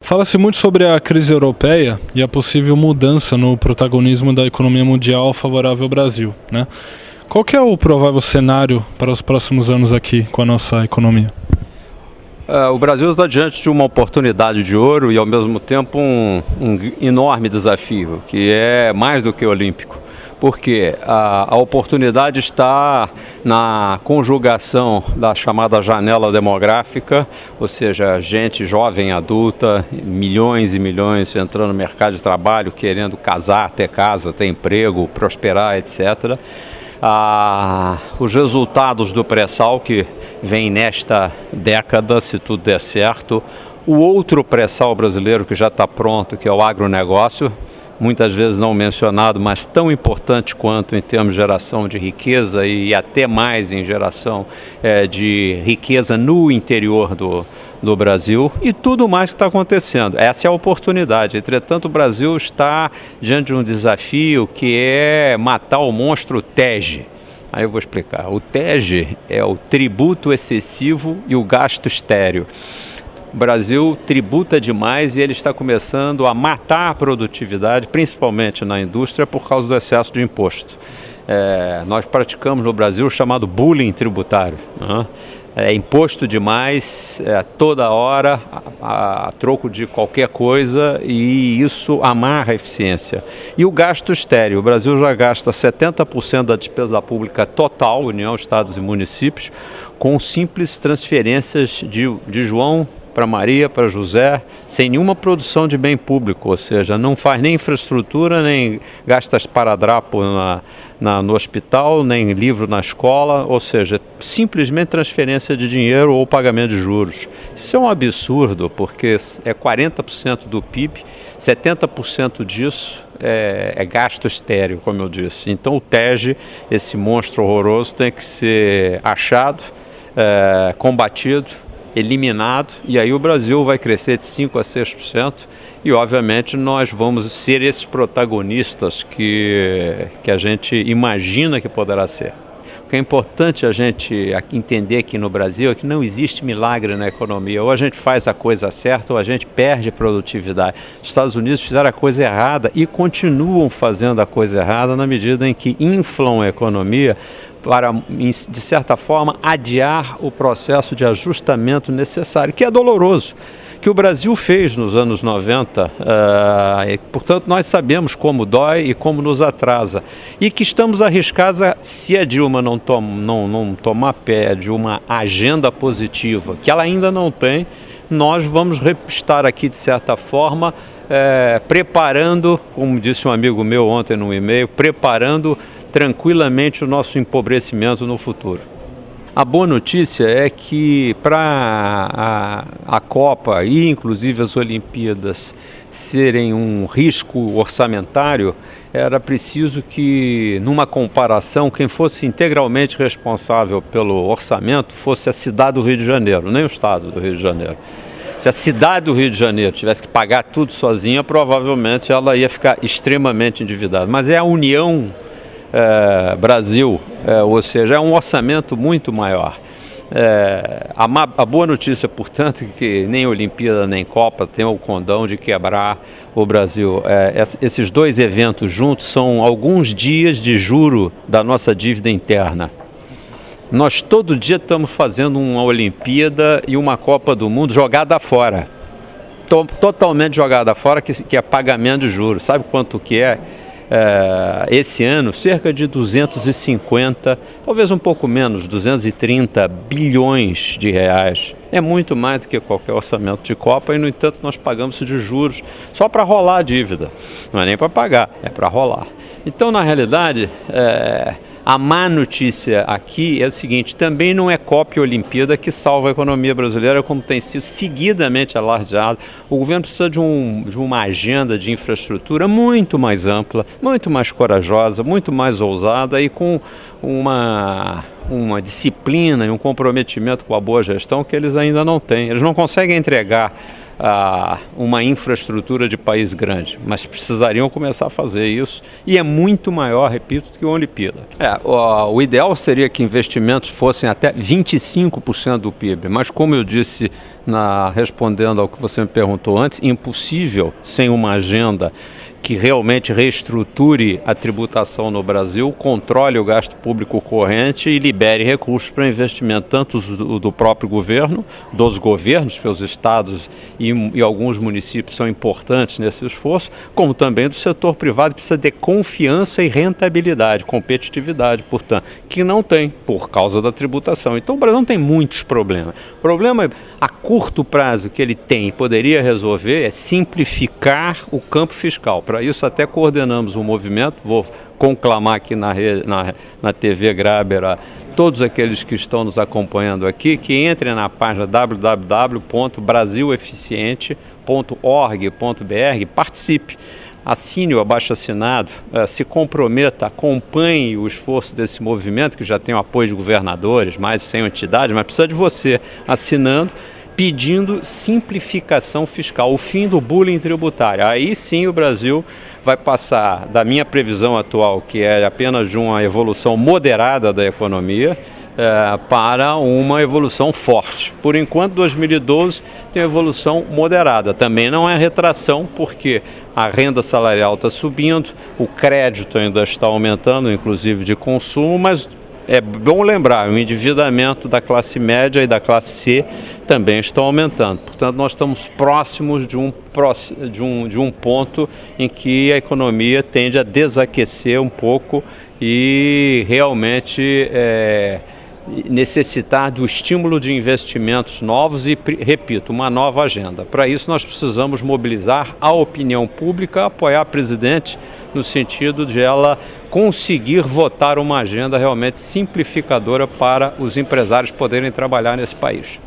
Fala-se muito sobre a crise europeia e a possível mudança no protagonismo da economia mundial favorável ao Brasil, né? Qual que é o provável cenário para os próximos anos aqui com a nossa economia? O Brasil está diante de uma oportunidade de ouro e, ao mesmo tempo, um enorme desafio, que é mais do que olímpico. Porque a oportunidade está na conjugação da chamada janela demográfica, ou seja, gente jovem, adulta, milhões e milhões entrando no mercado de trabalho, querendo casar, ter casa, ter emprego, prosperar, etc. Os resultados do pré-sal que vem nesta década, se tudo der certo. O outro pré-sal brasileiro que já está pronto, que é o agronegócio, muitas vezes não mencionado, mas tão importante quanto em termos de geração de riqueza e até mais em geração de riqueza no interior do Brasil e tudo mais que está acontecendo. Essa é a oportunidade. Entretanto, o Brasil está diante de um desafio que é matar o monstro TEG. Aí eu vou explicar. O TEG é o tributo excessivo e o gasto estéril. O Brasil tributa demais e ele está começando a matar a produtividade, principalmente na indústria, por causa do excesso de imposto. Nós praticamos no Brasil o chamado bullying tributário, né? É imposto demais, toda hora, a troco de qualquer coisa, e isso amarra a eficiência. E o gasto estéril, o Brasil já gasta 70% da despesa pública total, União, Estados e municípios, com simples transferências de João para Maria, para José, sem nenhuma produção de bem público, ou seja, não faz nem infraestrutura, nem gasta esparadrapo no hospital, nem livro na escola, ou seja, simplesmente transferência de dinheiro ou pagamento de juros. Isso é um absurdo, porque é 40% do PIB, 70% disso é gasto estéril, como eu disse. Então o TEG, esse monstro horroroso, tem que ser achado, combatido, eliminado, e aí o Brasil vai crescer de 5% a 6%, e obviamente nós vamos ser esses protagonistas que a gente imagina que poderá ser. O que é importante a gente entender aqui no Brasil é que não existe milagre na economia. Ou a gente faz a coisa certa ou a gente perde produtividade. Os Estados Unidos fizeram a coisa errada e continuam fazendo a coisa errada na medida em que inflam a economia para, de certa forma, adiar o processo de ajustamento necessário, que é doloroso, que o Brasil fez nos anos 90, portanto nós sabemos como dói e como nos atrasa, e que estamos arriscados se a Dilma não tomar pé de uma agenda positiva, que ela ainda não tem, nós vamos estar aqui de certa forma preparando, como disse um amigo meu ontem no e-mail, preparando tranquilamente o nosso empobrecimento no futuro. A boa notícia é que para a Copa e inclusive as Olimpíadas serem um risco orçamentário, era preciso que, numa comparação, quem fosse integralmente responsável pelo orçamento fosse a cidade do Rio de Janeiro, nem o estado do Rio de Janeiro. Se a cidade do Rio de Janeiro tivesse que pagar tudo sozinha, provavelmente ela ia ficar extremamente endividada. Mas é a União Brasil, ou seja, é um orçamento muito maior. A boa notícia, portanto, é que nem Olimpíada nem Copa tem o condão de quebrar o Brasil. Esses dois eventos juntos são alguns dias de juro da nossa dívida interna. Nós todo dia estamos fazendo uma Olimpíada e uma Copa do Mundo jogada fora. Totalmente jogada fora, que é pagamento de juros. Sabe quanto que é? Esse ano, cerca de 250, talvez um pouco menos, 230 bilhões de reais. É muito mais do que qualquer orçamento de Copa e, no entanto, nós pagamos isso de juros só para rolar a dívida. Não é nem para pagar, é para rolar. Então, na realidade, a má notícia aqui é o seguinte: também não é Copa e Olimpíada que salva a economia brasileira, como tem sido seguidamente alardeado. O governo precisa de uma agenda de infraestrutura muito mais ampla, muito mais corajosa, muito mais ousada e com uma disciplina e um comprometimento com a boa gestão que eles ainda não têm. Eles não conseguem entregar uma infraestrutura de país grande, mas precisariam começar a fazer isso, e é muito maior, repito, do que uma Olimpíada. O ideal seria que investimentos fossem até 25% do PIB, mas como eu disse respondendo ao que você me perguntou antes, impossível sem uma agenda que realmente reestruture a tributação no Brasil, controle o gasto público corrente e libere recursos para investimento, tanto do próprio governo, dos governos, porque os estados e alguns municípios são importantes nesse esforço, como também do setor privado, que precisa de confiança e rentabilidade, competitividade, portanto, que não tem por causa da tributação. Então o Brasil não tem muitos problemas. O problema a curto prazo que ele tem e poderia resolver é simplificar o campo fiscal. Para isso até coordenamos um movimento, vou conclamar aqui na TV Graber a todos aqueles que estão nos acompanhando aqui, que entrem na página www.brasileficiente.org.br, participe, assine o abaixo-assinado, se comprometa, acompanhe o esforço desse movimento, que já tem o apoio de governadores, mais de 100 entidades, mas precisa de você assinando, pedindo simplificação fiscal, o fim do bullying tributário. Aí sim o Brasil vai passar da minha previsão atual, que é apenas de uma evolução moderada da economia, para uma evolução forte. Por enquanto, 2012 tem evolução moderada. Também não é retração, porque a renda salarial está subindo, o crédito ainda está aumentando, inclusive de consumo, mas é bom lembrar, o endividamento da classe média e da classe C também estão aumentando. Portanto, nós estamos próximos de um ponto em que a economia tende a desaquecer um pouco e realmente necessitar do estímulo de investimentos novos e, repito, uma nova agenda. Para isso, nós precisamos mobilizar a opinião pública, apoiar a presidente no sentido de ela conseguir votar uma agenda realmente simplificadora para os empresários poderem trabalhar nesse país.